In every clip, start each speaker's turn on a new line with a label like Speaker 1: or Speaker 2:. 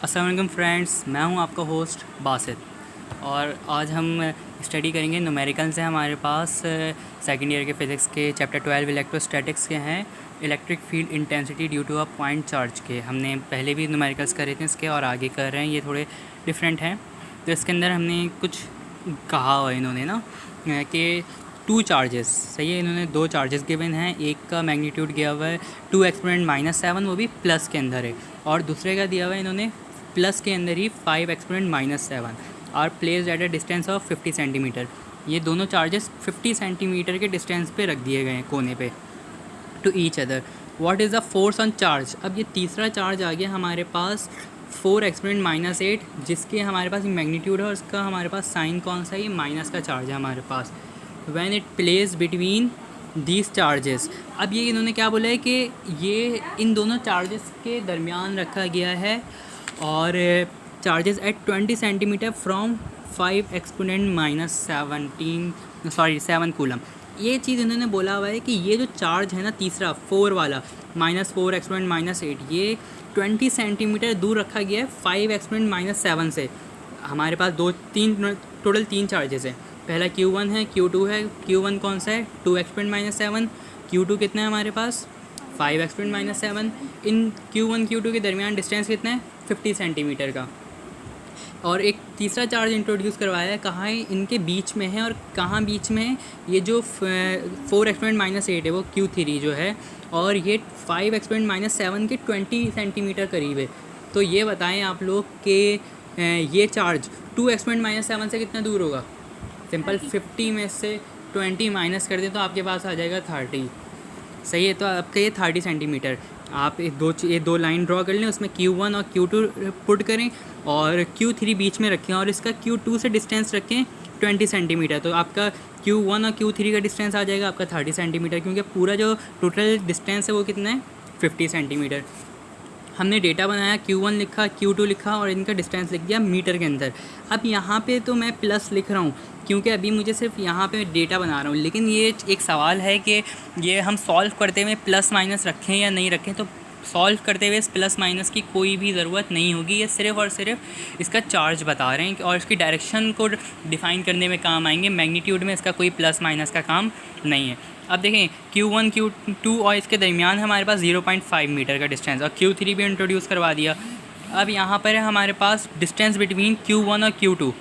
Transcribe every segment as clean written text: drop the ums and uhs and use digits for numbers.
Speaker 1: अस्सलाम वालेकुम फ्रेंड्स, मैं हूं आपका होस्ट बासित और आज हम स्टडी करेंगे न्यूमेरिकल से। हमारे पास सेकंड ईयर के फ़िज़िक्स के चैप्टर 12 इलेक्ट्रोस्टैटिक्स के हैं, electric field intensity due to a point charge के। हमने पहले भी न्यूमेरिकल्स करे थे इसके और आगे कर रहे हैं, ये थोड़े डिफरेंट हैं। तो इसके अंदर हमने कुछ कहा हुआ इन्होंने ना कि टू चार्जेस, सही है, इन्होंने दो चार्जेस गिवन हैं। एक का मैग्नीट्यूड दिया हुआ है 2 एक्सपोनेंट -7, वो भी प्लस के अंदर है, और दूसरे का दिया हुआ है इन्होंने प्लस के अंदर ही 5 exponent -7 are placed at a distance of 50 centimetre. ये दोनों चार्जेस 50 सेंटीमीटर के डिस्टेंस पे रख दिए गए हैं कोने पे to each other. What is the force on charge? अब ये तीसरा चार्ज आ गया हमारे पास 4 एक्सपोनेंट -8, जिसके हमारे पास मैग्नीट्यूड है और इसका हमारे पास साइन कौन सा है, ये माइनस का चार्ज है हमारे पास। When it place between these charges, अब ये इन्होंने क्या बोला है कि ये इन दोनों चार्जेस के दरमियान रखा गया है और charges at 20 centimetre from 5 exponent -7 coulomb. ये चीज़ इन्होंने बोला हुआ है कि ये जो चार्ज है ना तीसरा 4 वाला -4 एक्सपोनेंट -8, ये 20 सेंटीमीटर दूर रखा गया है 5 एक्सपोनेंट -7 से। हमारे पास टोटल तीन चार्जेस हैं। पहला Q1 है, Q2 है। Q1 कौन सा है? 2 एक्सपोनेंट -7। Q2 कितना है हमारे पास? 5 एक्सपोनेंट -7। इन Q1 Q2 के दरमियान डिस्टेंस कितना है? 50 सेंटीमीटर का। और एक तीसरा चार्ज इंट्रोड्यूस करवाया है, कहाँ है? इनके बीच में है। और कहाँ बीच में है? ये जो 4 एक्सपोनेंट -8 है वो Q3 जो है, और ये 5 एक्सपोनेंट -7 के 20 सेंटीमीटर करीब है। तो ये बताएं आप लोग कि ये चार्ज 2 एक्सपोनेंट -7 से कितना दूर होगा? सिंपल 50 में से 20 माइनस कर दें तो आपके पास आ जाएगा 30। सही है, तो आपका ये 30 सेंटीमीटर। आप ये दो लाइन ड्रॉ कर लें, उसमें Q1 और Q2 पुट करें और Q3 बीच में रखें और इसका Q2 से डिस्टेंस रखें 20 सेंटीमीटर। तो आपका Q1 और Q3 का डिस्टेंस आ जाएगा आपका 30 सेंटीमीटर, क्योंकि पूरा जो टोटल डिस्टेंस है वो कितना है? 50 सेंटीमीटर। हमने डेटा बनाया, Q1 लिखा, Q2 लिखा और इनका डिस्टेंस लिख दिया मीटर के अंदर। अब यहाँ पे तो मैं प्लस लिख रहा हूँ क्योंकि अभी मुझे सिर्फ यहाँ पे डेटा बना रहा हूँ, लेकिन ये एक सवाल है कि ये हम सॉल्व करते हुए प्लस माइनस रखें या नहीं रखें। तो सॉल्व करते हुए इस प्लस माइनस की कोई भी ज़रूरत नहीं होगी, ये सिर्फ और सिर्फ इसका चार्ज बता रहे हैं और इसकी डायरेक्शन को डिफ़ाइन करने में काम आएंगे। मैग्नीट्यूड में इसका कोई प्लस माइनस का काम नहीं है। अब देखें Q1 Q2 और इसके दरमियान हमारे पास 0.5 मीटर का डिस्टेंस, और Q3 भी इंट्रोड्यूस करवा दिया। अब यहाँ पर है हमारे पास डिस्टेंस बिटवीन Q1 और Q2,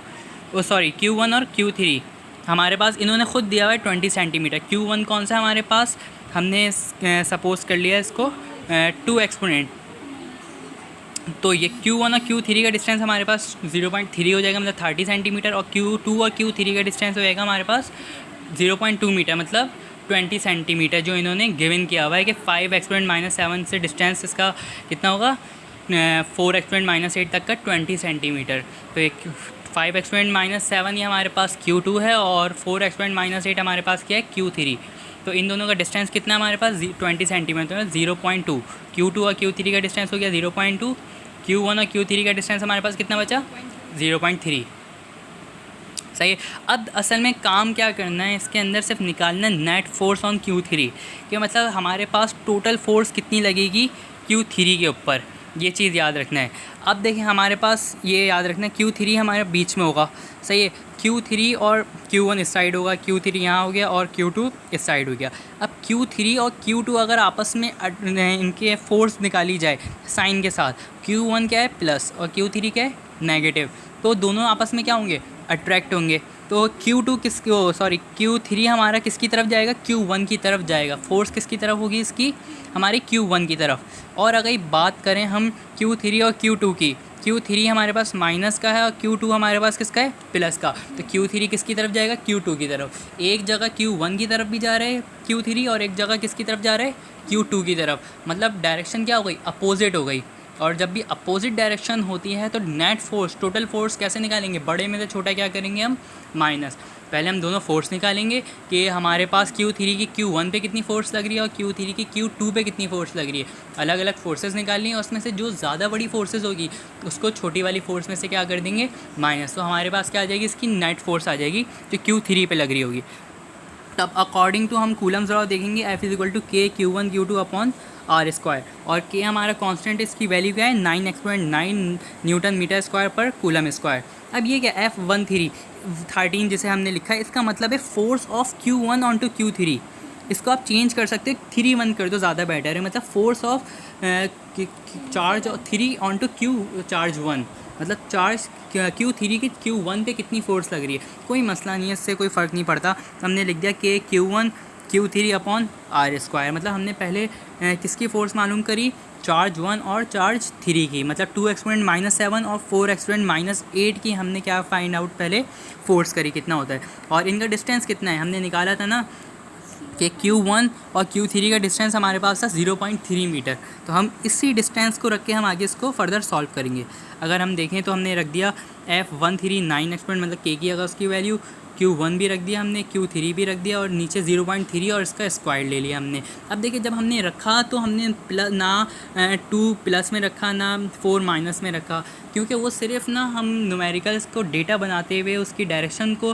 Speaker 1: Q1 और Q3 हमारे पास इन्होंने ख़ुद दिया हुआ है 20 सेंटीमीटर। Q1 कौन सा हमारे पास? हमने सपोज़ कर लिया इसको 2 एक्सपोनेंट, तो ये Q1 और Q3 का डिस्टेंस हमारे पास 0.3 हो जाएगा, मतलब 30 सेंटीमीटर। और Q2 और Q3 का डिस्टेंस हो जाएगा हमारे पास 0.2 मीटर, मतलब 20 सेंटीमीटर, जो इन्होंने गिवन किया हुआ है कि 5 एक्सपोनेंट -7 से डिस्टेंस इसका कितना होगा? 4 एक्सपोनेंट -8 तक का 20 सेंटीमीटर। तो एक 5 एक्सपोनेंट -7 ये हमारे पास Q2 है और 4 एक्सपोनेंट -8 हमारे पास क्या है? Q3। तो इन दोनों का डिस्टेंस कितना हमारे पास? 20 सेंटीमीटर, 0.2। Q2 और Q3 का डिस्टेंस हो गया 0.2। Q1 और Q3 का डिस्टेंस हमारे पास कितना बचा? 0.3। सही है। अब असल में काम क्या करना है इसके अंदर? सिर्फ निकालना नेट फोर्स ऑन Q3, कि मतलब हमारे पास टोटल फोर्स कितनी लगेगी Q3 के ऊपर, ये चीज़ याद रखना है। अब देखें हमारे पास ये याद रखना है Q3 हमारे बीच में होगा, सही है। Q3 और Q1 इस साइड होगा, Q3 यहाँ हो गया और Q2 इस साइड हो गया। अब Q3 और Q2 अगर आपस में इनके फोर्स निकाली जाए साइन के साथ, Q1 क्या है? प्लस और Q3 क्या है? नेगेटिव, तो दोनों आपस में क्या होंगे? अट्रैक्ट होंगे। तो Q3 हमारा किसकी तरफ जाएगा? Q1 की तरफ जाएगा। फोर्स किसकी तरफ होगी इसकी? हमारी Q1 की तरफ। और अगर बात करें हम Q3 और Q2 की, Q3 हमारे पास माइनस का है और Q2 हमारे पास किसका है? प्लस का। तो Q3 किसकी तरफ जाएगा? Q2 की तरफ। एक जगह Q1 की तरफ भी जा रहे हैं Q3 और एक जगह किसकी तरफ जा रहे हैं? Q2 की तरफ। मतलब डायरेक्शन क्या हो गई? अपोजिट हो गई। और जब भी अपोजिट डायरेक्शन होती है तो नेट फोर्स, टोटल फोर्स कैसे निकालेंगे? बड़े में से छोटा क्या करेंगे हम? माइनस। पहले हम दोनों फोर्स निकालेंगे कि हमारे पास Q3 की Q1 पे कितनी फ़ोर्स लग रही है और Q3 की Q2 पे कितनी फ़ोर्स लग रही है। अलग अलग फोर्सेस निकालनी है, उसमें से जो ज़्यादा बड़ी फोर्सेस होगी उसको छोटी वाली फोर्स में से क्या कर देंगे? माइनस। तो हमारे पास क्या आ जाएगी? इसकी नेट फोर्स आ जाएगी जो Q3 पे लग रही होगी। तब अकॉर्डिंग टू हम कूलम्स लॉ देखेंगे, F = K Q1 Q2 अपॉन आर स्क्वायर, और के हमारा कांस्टेंट, इसकी वैल्यू क्या है 9 एक्सपोनेंट 9 न्यूटन मीटर स्क्वायर पर कूलम स्क्वायर। अब ये क्या F13 जिसे हमने लिखा है, इसका मतलब है force of Q1 on to Q3। इसको आप चेंज कर सकते हो 3 1 कर दो, ज़्यादा बेटर है, मतलब force of charge 3 on to Q charge 1, मतलब चार्ज Q3 की Q1 पे कितनी फोर्स लग रही है, कोई मसला नहीं है, इससे कोई फ़र्क नहीं पड़ता। हमने लिख दिया कि Q1 Q3 upon R square, मतलब हमने पहले किसकी फ़ोर्स मालूम करी, चार्ज 1 और चार्ज 3 की, मतलब 2 एक्सपोनेंट -7 और 4 एक्सपोनेंट -8 की हमने क्या फाइंड आउट पहले फोर्स करी कितना होता है, और इनका डिस्टेंस कितना है हमने निकाला था ना कि Q1 और Q3 का डिस्टेंस हमारे पास था 0.3 मीटर। तो हम इसी डिस्टेंस को रख के हम आगे इसको फर्दर सॉल्व करेंगे। अगर हम देखें तो हमने रख दिया F13 9 एक्सपोनेंट, मतलब के की अगर उसकी वैल्यू, Q1 भी रख दिया हमने, Q3 भी रख दिया, और नीचे 0.3 और इसका स्क्वायर ले लिया हमने। अब देखिए जब हमने रखा तो हमने ना 2 प्लस में रखा ना 4 माइनस में रखा, क्योंकि वो सिर्फ ना हम न्यूमेरिकल्स को डेटा बनाते हुए उसकी डायरेक्शन को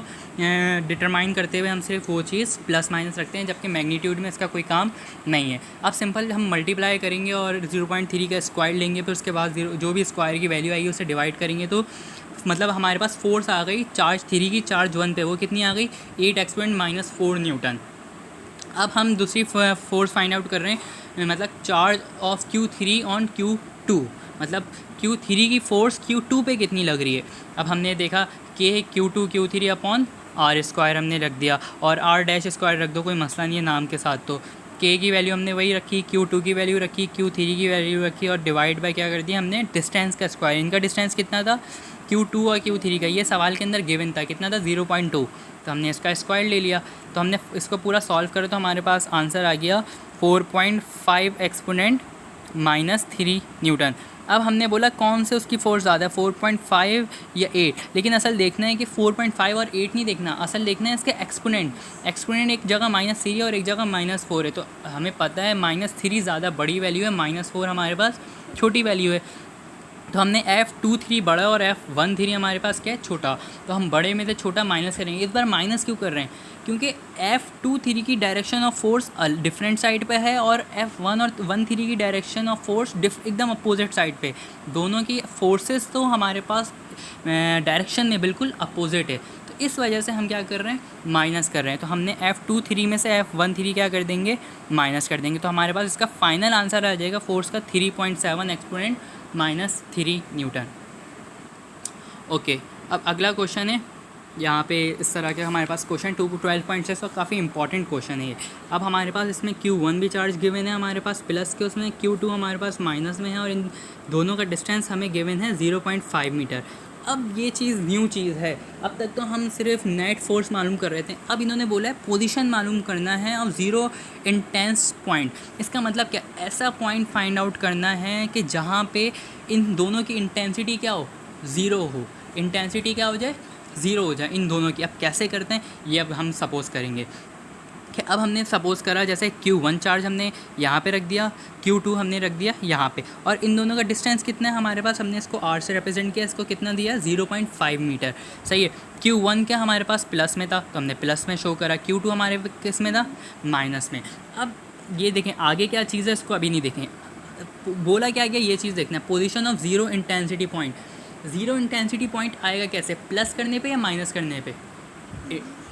Speaker 1: डिटरमाइन करते हुए हम सिर्फ वो चीज़ प्लस माइनस रखते हैं, जबकि मैग्नीट्यूड में इसका कोई काम नहीं है। अब सिंपल हम मल्टीप्लाई करेंगे और 0.3 का स्क्वायर लेंगे, फिर उसके बाद जो भी स्क्वायर की वैल्यू आएगी उसे डिवाइड करेंगे, तो मतलब हमारे पास फोर्स आ गई चार्ज 3 की चार्ज 1 पे, वो कितनी आ गई 8 एक्सपोनेंट -4 न्यूटन। अब हम दूसरी फोर्स फाइंड आउट कर रहे हैं, मतलब charge of Q3 on Q2, मतलब Q3 की फोर्स Q2 पे कितनी लग रही है। अब हमने देखा कि Q2 Q3 upon R square हमने रख दिया, और आर डैश स्क्वायर रख दो, कोई मसला नहीं है नाम के साथ। तो के की वैल्यू हमने वही रखी, Q2 की वैल्यू रखी, Q3 की वैल्यू रखी, और डिवाइड बाय क्या कर दिया हमने डिस्टेंस का स्क्वायर। इनका डिस्टेंस कितना था Q2 और Q3 का, ये सवाल के अंदर गिवन था, कितना था 0.2, तो हमने इसका स्क्वायर ले लिया। तो हमने इसको पूरा सॉल्व करो तो हमारे पास आंसर आ गया 4.5 एक्सपोनेंट -3 न्यूटन। अब हमने बोला कौन से उसकी फोर्स ज़्यादा है, 4.5 या 8, लेकिन असल देखना है कि 4.5 और 8 नहीं देखना, असल देखना है इसके एक्सपोनेंट। एक्सपोनेंट एक जगह -3 है और एक जगह -4 है, तो हमें पता है -3 ज़्यादा बड़ी वैल्यू है, -4 हमारे पास छोटी वैल्यू है। तो हमने F23 बड़ा और F13 हमारे पास क्या है छोटा, तो हम बड़े में से छोटा माइनस करेंगे। इस बार माइनस क्यों कर रहे हैं, क्योंकि F23 की direction of force different side पे है, और F1 और 13 की डायरेक्शन ऑफ फोर्स एकदम अपोजिट साइड पे। दोनों की फोर्सेस तो हमारे पास डायरेक्शन में बिल्कुल अपोजिट है, तो इस वजह से हम क्या कर रहे हैं माइनस कर रहे हैं। तो हमने F23 में से F13 क्या कर देंगे माइनस कर देंगे, तो हमारे पास इसका फाइनल आंसर आ जाएगा फोर्स का 3.7 एक्सपोनेंट -3 न्यूटन। ओके, अब अगला क्वेश्चन है, यहाँ पे इस तरह के हमारे पास क्वेश्चन 12.6 और काफ़ी इंपॉर्टेंट क्वेश्चन है ये। अब हमारे पास इसमें Q1 भी चार्ज गिवन है हमारे पास प्लस के, उसमें Q2 हमारे पास माइनस में है, और इन दोनों का डिस्टेंस हमें गिवन है 0.5 मीटर। अब ये चीज़ न्यू चीज़ है, अब तक तो हम सिर्फ नेट फोर्स मालूम कर रहे थे, अब इन्होंने बोला है पोजीशन मालूम करना है और ज़ीरो इंटेंस पॉइंट। इसका मतलब क्या, ऐसा पॉइंट फाइंड आउट करना है कि जहाँ पे इन दोनों की इंटेंसिटी क्या हो, ज़ीरो हो, इंटेंसिटी क्या हो जाए, ज़ीरो हो जाए इन दोनों की। अब कैसे करते हैं ये अब हम सपोज़ करेंगे कि अब हमने सपोज़ करा जैसे Q1 चार्ज हमने यहाँ पे रख दिया, Q2 हमने रख दिया यहाँ पे, और इन दोनों का डिस्टेंस कितना है हमारे पास, हमने इसको R से रिप्रेजेंट किया, इसको कितना दिया 0.5 मीटर। सही है, Q1 क्या हमारे पास प्लस में था तो हमने प्लस में शो करा, Q2 हमारे किस में था माइनस में। अब ये देखें आगे क्या चीज़ है, इसको अभी नहीं देखें, बोला क्या गया ये चीज़ देखना है, position of zero intensity point. Zero intensity point आएगा कैसे, प्लस करने पे या माइनस करने पे,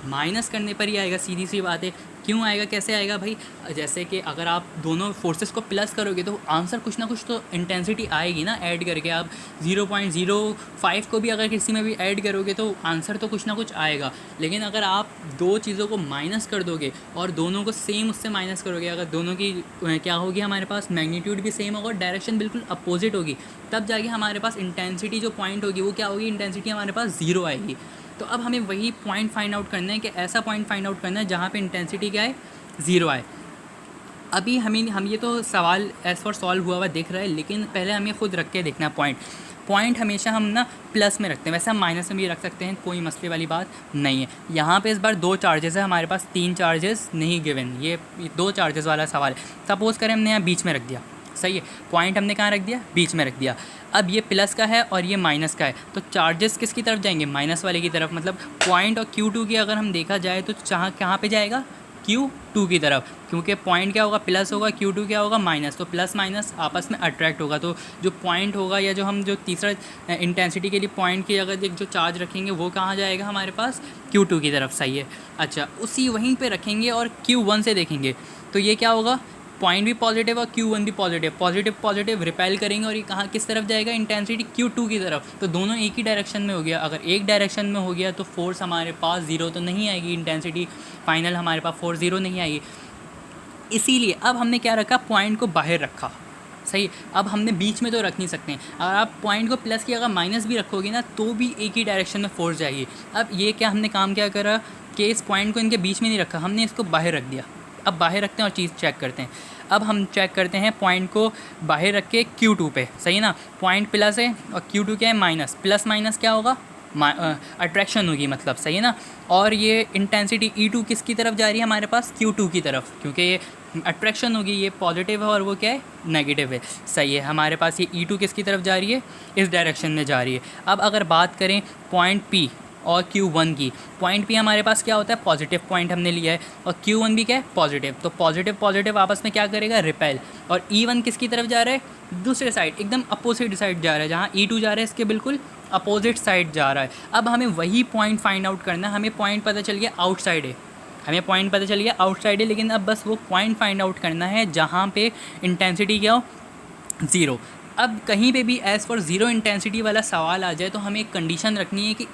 Speaker 1: माइनस करने पर ही आएगा, सीधी सी बात है। क्यों आएगा, कैसे आएगा भाई, जैसे कि अगर आप दोनों फोर्सेस को प्लस करोगे तो आंसर कुछ ना कुछ तो इंटेंसिटी आएगी ना ऐड करके। आप 0.05 को भी अगर किसी में भी ऐड करोगे तो आंसर तो कुछ ना कुछ आएगा। लेकिन अगर आप दो चीज़ों को माइनस कर दोगे और दोनों को सेम उससे माइनस करोगे, अगर दोनों की क्या होगी हमारे पास मैग्नीट्यूड भी सेम होगा और डायरेक्शन बिल्कुल अपोजिट होगी, तब जाके हमारे पास इंटेंसिटी जो पॉइंट होगी वो क्या होगी, इंटेंसिटी हमारे पास ज़ीरो आएगी। तो अब हमें वही पॉइंट फाइंड आउट करना है कि ऐसा पॉइंट फाइंड आउट करना है जहाँ पे इंटेंसिटी क्या है, ज़ीरो आए। अभी हम ये तो सवाल एज फॉर सॉल्व हुआ हुआ दिख रहा है, लेकिन पहले हमें खुद रख के देखना है पॉइंट हमेशा हम ना प्लस में रखते हैं, वैसे हम माइनस में भी रख सकते हैं, कोई मसले वाली बात नहीं है। यहाँ पे इस बार दो चार्जेस है, हमारे पास तीन चार्जेस नहीं गिवन, ये दो चार्जेस वाला सवाल है। सपोज़ करें हमने यहाँ बीच में रख दिया, सही है, पॉइंट हमने कहाँ रख दिया, बीच में रख दिया। अब ये प्लस का है और ये माइनस का है, तो चार्जेस किसकी तरफ जाएंगे, माइनस वाले की तरफ। मतलब पॉइंट और Q2 की अगर हम देखा जाए तो कहाँ पे जाएगा, Q2 की तरफ, क्योंकि पॉइंट क्या होगा, प्लस होगा, Q2 क्या होगा, माइनस, तो प्लस माइनस आपस में अट्रैक्ट होगा, तो जो पॉइंट होगा या जो हम जो तीसरा इंटेंसिटी के लिए पॉइंट की अगर जो चार्ज रखेंगे वो कहाँ जाएगा हमारे पास, Q2 की तरफ। सही है। अच्छा, उसी वहीं पे रखेंगे और Q1 से देखेंगे तो ये क्या होगा, पॉइंट भी पॉजिटिव और Q1 भी पॉजिटिव, पॉजिटिव पॉजिटिव रिपेल करेंगे और ये कहाँ किस तरफ जाएगा, इंटेंसिटी Q2 की तरफ, तो दोनों एक ही डायरेक्शन में हो गया। अगर एक डायरेक्शन में हो गया तो फोर्स हमारे पास ज़ीरो तो नहीं आएगी, इंटेंसिटी फाइनल हमारे पास फोर्स ज़ीरो नहीं आएगी। इसीलिए अब हमने क्या रखा, पॉइंट को बाहर रखा। सही, अब हमने बीच में तो रख नहीं सकते हैं, अगर आप पॉइंट को प्लस की अगर माइनस भी रखोगे ना तो भी एक ही डायरेक्शन में फोर्स जाएगी। अब ये क्या हमने काम क्या करा कि इस पॉइंट को इनके बीच में नहीं रखा, हमने इसको बाहर रख दिया। अब बाहर रखते हैं और चीज़ चेक करते हैं। अब हम चेक करते हैं पॉइंट को बाहर रख के Q2 पे, सही ना, पॉइंट प्लस है और Q2 क्या है, माइनस, प्लस माइनस क्या होगा, अट्रैक्शन होगी मतलब, सही है ना। और ये इंटेंसिटी E2 किसकी तरफ जा रही है हमारे पास, Q2 की तरफ, क्योंकि ये अट्रैक्शन होगी, ये पॉजिटिव है और वो क्या है, नेगेटिव है। सही है, हमारे पास ये E2 किसकी तरफ जा रही है, इस डायरेक्शन में जा रही है। अब अगर बात करें पॉइंट P और Q1 की, पॉइंट P हमारे पास क्या होता है, पॉजिटिव पॉइंट हमने लिया है, और Q1 भी क्या है, पॉजिटिव, तो पॉजिटिव पॉजिटिव आपस में क्या करेगा, रिपेल। और E1 किसकी तरफ जा रहा है, दूसरे साइड, एकदम अपोजिट साइड जा रहा है, जहाँ E2 जा रहा है इसके बिल्कुल अपोजिट साइड जा रहा है। अब हमें वही पॉइंट फाइंड आउट करना है, हमें पॉइंट पता चल गया आउटसाइड है, हमें पॉइंट पता चल गया आउटसाइड है, लेकिन अब बस वो पॉइंट फाइंड आउट करना है जहाँ पे इंटेंसिटी क्या हो, ज़ीरो। अब कहीं पे भी एज फॉर ज़ीरो इंटेंसिटी वाला सवाल आ जाए तो हमें एक कंडीशन रखनी है कि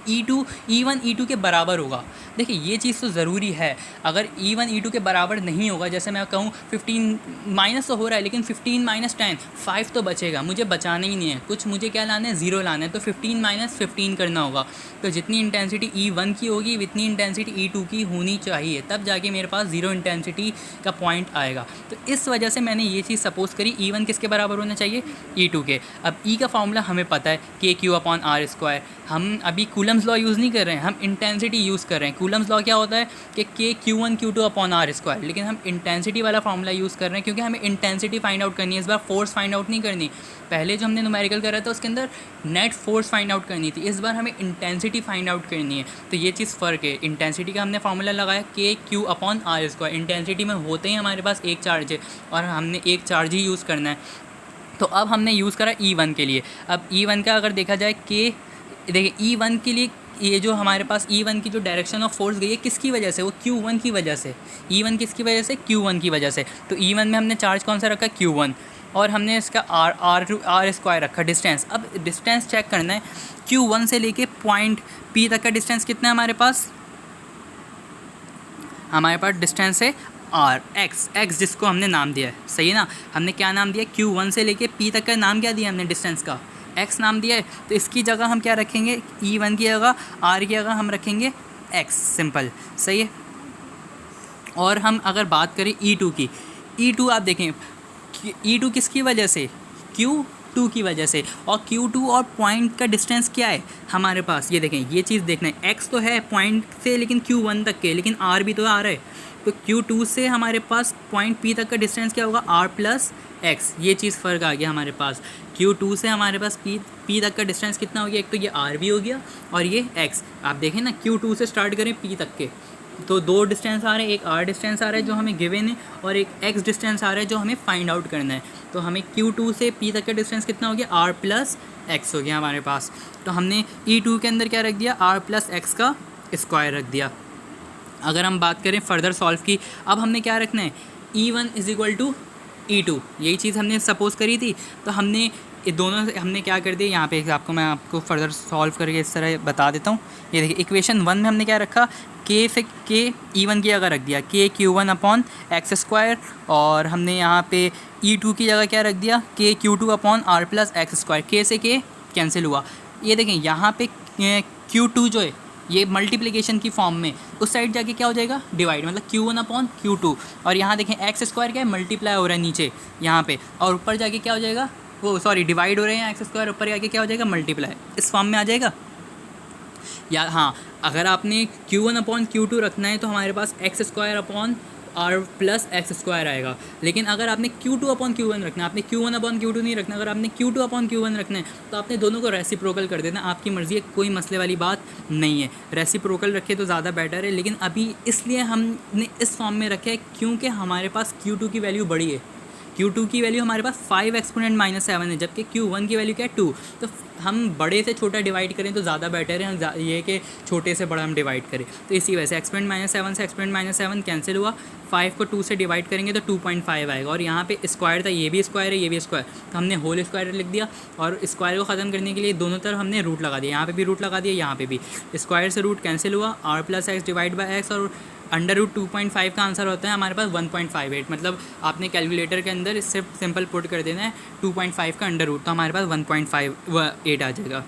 Speaker 1: E1 E2 के बराबर होगा। देखिए ये चीज़ तो ज़रूरी है, अगर E1 E2 के बराबर नहीं होगा, जैसे मैं कहूँ 15 माइनस तो हो रहा है लेकिन 15 माइनस 10 5 तो बचेगा, मुझे बचाना ही नहीं है कुछ, मुझे क्या लाना है, ज़ीरो लाना है, तो 15 माइनस 15 करना होगा। तो जितनी इंटेंसिटी E1 की होगी उतनी इंटेंसिटी E2 की होनी चाहिए, तब जाके मेरे पास ज़ीरो इंटेंसिटी का पॉइंट आएगा। तो इस वजह से मैंने ये चीज़ सपोज़ करी, E1 किसके बराबर होना चाहिए, E2 के। अब E का फॉर्मूला हमें पता है KQ/R², हम अभी कूलम्स लॉ यूज़ नहीं कर रहे हैं, हम इंटेंसिटी यूज़ कर रहे हैं। कूलम्स लॉ क्या होता है कि KQ1 Q2/R², लेकिन हम इंटेंसिटी वाला फॉर्मूला यूज़ कर रहे हैं क्योंकि हमें इंटेंसिटी फाइंड आउट करनी है, इस बार फोर्स फाइंड आउट नहीं करनी। पहले जो हमने न्यूमेरिकल करा था उसके अंदर नेट फोर्स फाइंड आउट करनी थी, इस बार हमें इंटेंसिटी फाइंड आउट करनी है। तो ये चीज़ फ़र्क है, इंटेंसिटी का हमने फार्मूला लगाया KQ/R², इंटेंसिटी में होते ही हमारे पास एक चार्ज है और हमने एक चार्ज ही यूज़ करना है। तो अब हमने यूज़ करा E1 के लिए। अब E1 का अगर देखा जाए कि देखिए E1 के लिए ये जो हमारे पास E1 की जो डायरेक्शन ऑफ फोर्स गई है किसकी वजह से, वो Q1 की वजह से। E1 किसकी वजह से, Q1 की वजह से। तो E1 में हमने चार्ज कौन सा रखा, Q1, और हमने इसका R² रखा, डिस्टेंस। अब डिस्टेंस चेक करना है, Q1 से लेके पॉइंट P तक का डिस्टेंस कितना है हमारे पास डिस्टेंस है x जिसको हमने नाम दिया है, सही है ना। हमने क्या नाम दिया, Q1 से लेके P तक का नाम क्या दिया हमने, डिस्टेंस का x नाम दिया है। तो इसकी जगह हम क्या रखेंगे, E1 की जगह R की जगह हम रखेंगे x, सिंपल, सही है। और हम अगर बात करें E2 की, E2 आप देखें, E2 किसकी वजह से, Q2 की वजह से, और Q2 और पॉइंट का डिस्टेंस क्या है हमारे पास, ये देखें, ये चीज़ देखना है, x तो है पॉइंट से लेकिन Q1 तक के, लेकिन R भी तो आ रहा है। तो Q2 से हमारे पास पॉइंट P तक का डिस्टेंस क्या होगा, R+x, ये चीज़ फ़र्क आ गया हमारे पास। Q2 से हमारे पास P तक का डिस्टेंस कितना हो गया, एक तो ये R भी हो गया और ये x। आप देखें ना, Q2 से स्टार्ट करें P तक के तो दो डिस्टेंस आ रहे हैं, एक R डिस्टेंस आ रहा है जो हमें गिवन है और एक x डिस्टेंस आ रहा है जो हमें फाइंड आउट करना है। तो हमें Q2 से P तक का डिस्टेंस कितना हो गया, R+x हो गया हमारे पास। तो हमने E2 के अंदर क्या रख दिया, R+x का स्क्वायर रख दिया। अगर हम बात करें फर्दर सॉल्व की, अब हमने क्या रखना है, E1 = E2, यही चीज़ हमने सपोज़ करी थी। तो हमने ये दोनों हमने क्या कर दिया, यहाँ पे मैं आपको फर्दर सॉल्व करके इस तरह बता देता हूँ। ये देखिए, इक्वेशन 1 में हमने क्या रखा, K E1 की जगह रख दिया KQ1/x², और हमने यहाँ पे E2 की जगह क्या रख दिया, KQ2/R+x²। K से K कैंसिल हुआ। ये देखें यहाँ पे Q2 जो है ये मल्टीप्लिकेशन की फॉर्म में, उस साइड जाके क्या हो जाएगा, डिवाइड, मतलब Q1/Q2, और यहाँ देखें x² क्या है, मल्टीप्लाई हो रहा है नीचे यहाँ पे, और ऊपर जाके क्या हो जाएगा, वो सॉरी डिवाइड हो रहे हैं x², ऊपर जाके क्या हो जाएगा, मल्टीप्लाई, इस फॉर्म में आ जाएगा। या हाँ, अगर आपने Q1/Q2 रखना है तो हमारे पास x² R plus X square आएगा। लेकिन अगर आपने Q2 अपॉन Q1 रखना है, आपने Q1 अपॉन Q2 नहीं रखना, अगर आपने Q2 अपॉन Q1 रखना है तो आपने दोनों को रेसिप्रोकल कर देना, आपकी मर्ज़ी है, कोई मसले वाली बात नहीं है। रेसिप्रोकल रखे तो ज़्यादा बेटर है, लेकिन अभी इसलिए हमने इस फॉर्म में रखे है क्योंकि हमारे पास Q2 की वैल्यू बड़ी है। Q2 की वैल्यू हमारे पास 5 एक्सपोनेंट माइनस 7 है, जबकि Q1 की वैल्यू क्या है 2। तो हम बड़े से छोटा डिवाइड करें तो ज़्यादा बेटर है, हम ये कि छोटे से बड़ा हम डिवाइड करें। तो इसी वजह से एक्सपोनेंट माइनस 7 से एक्सपोनेंट माइनस 7 कैंसिल हुआ, 5 को 2 से डिवाइड करेंगे तो 2.5 आएगा। और यहाँ पे स्क्वायर था, ये भी स्क्वायर है, ये भी स्क्वायर, तो हमने होल स्क्वायर लिख दिया। और स्क्वायर को ख़त्म करने के लिए दोनों तरफ हमने रूट लगा दिया, यहाँ पे भी रूट लगा दिया, यहाँ पे भी। स्क्वायर से रूट कैंसिल हुआ, R plus X divide by X, और अंडर रूट 2.5 का आंसर होता है हमारे पास 1.58। मतलब आपने कैलकुलेटर के अंदर इससे सिंपल पुट कर देना है 2.5 का अंडर रूट, तो हमारे पास 1.58 आ जाएगा।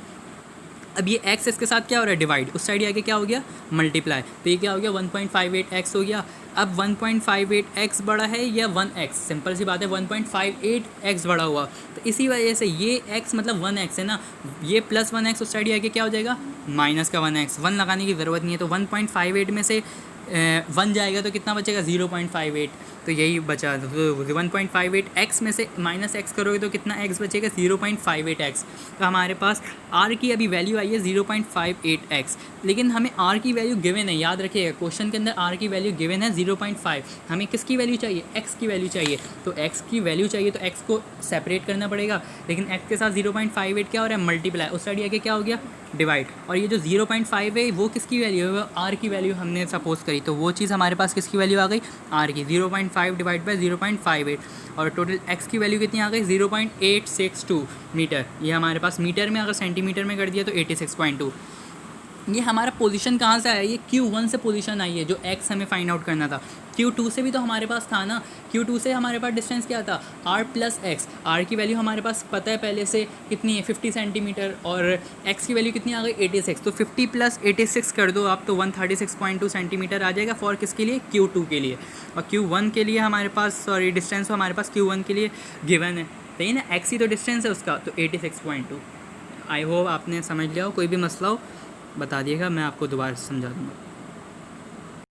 Speaker 1: अब ये एक्स इसके साथ क्या हो रहा है, डिवाइड, उस साइड आगे क्या हो गया, मल्टीप्लाई, तो ये क्या हो गया 1.58x हो गया। अब 1.58x बड़ा है या 1x, सिंपल सी बात है 1.58x बड़ा हुआ, तो इसी वजह से ये x मतलब 1x है ना, ये प्लस 1x उस साइड आगे क्या हो जाएगा, माइनस का 1x, 1 लगाने की ज़रूरत नहीं है। तो 1.58 में से 1 जाएगा तो कितना बचेगा 0.58, तो यही बचा। तो 1.58x में से माइनस x करोगे तो कितना x बचेगा 0.58x। तो हमारे पास r की अभी वैल्यू आई है 0.58x, लेकिन हमें r की वैल्यू गिवन है, याद रखिएगा क्वेश्चन के अंदर r की वैल्यू गिवन है 0.5। हमें किसकी वैल्यू चाहिए, x की वैल्यू चाहिए, तो x की वैल्यू चाहिए तो x को सेपरेट करना पड़ेगा, लेकिन x के साथ 0.58 क्या हो रहा है, मल्टीप्लाई, उस साइड आगे क्या हो गया, डिवाइड। और ये जो 0.5 है वो किसकी वैल्यू है, वो r की वैल्यू हमने सपोज करी, तो वो चीज़ हमारे पास किसकी वैल्यू आ गई, r की, 0.5 डिवाइड बाई 0.58। और टोटल x की वैल्यू कितनी आ गई 0.862 मीटर। ये हमारे पास मीटर में, अगर सेंटीमीटर में कर दिया तो 86.2। ये हमारा पोजीशन कहाँ से आया, ये Q1 से पोजीशन आई है, जो x हमें फाइंड आउट करना था। Q2 से भी तो हमारे पास था ना, Q2 से हमारे पास डिस्टेंस क्या था, r प्लस एक्स, r की वैल्यू हमारे पास पता है पहले से कितनी है 50 सेंटीमीटर, और x की वैल्यू कितनी आ गई 86, तो 50 प्लस 86 कर दो आप तो 136.2 सेंटीमीटर आ जाएगा फॉर किसके लिए, Q2 के लिए। और Q1 के लिए हमारे पास, सॉरी डिस्टेंस हमारे पास Q1 के लिए गिवन है, सही ना, x ही तो डिस्टेंस है उसका, तो 86.2। आई होप आपने समझ लिया हो, कोई भी मसला हो बता दिएगा, मैं आपको दोबारा समझा दूँगा।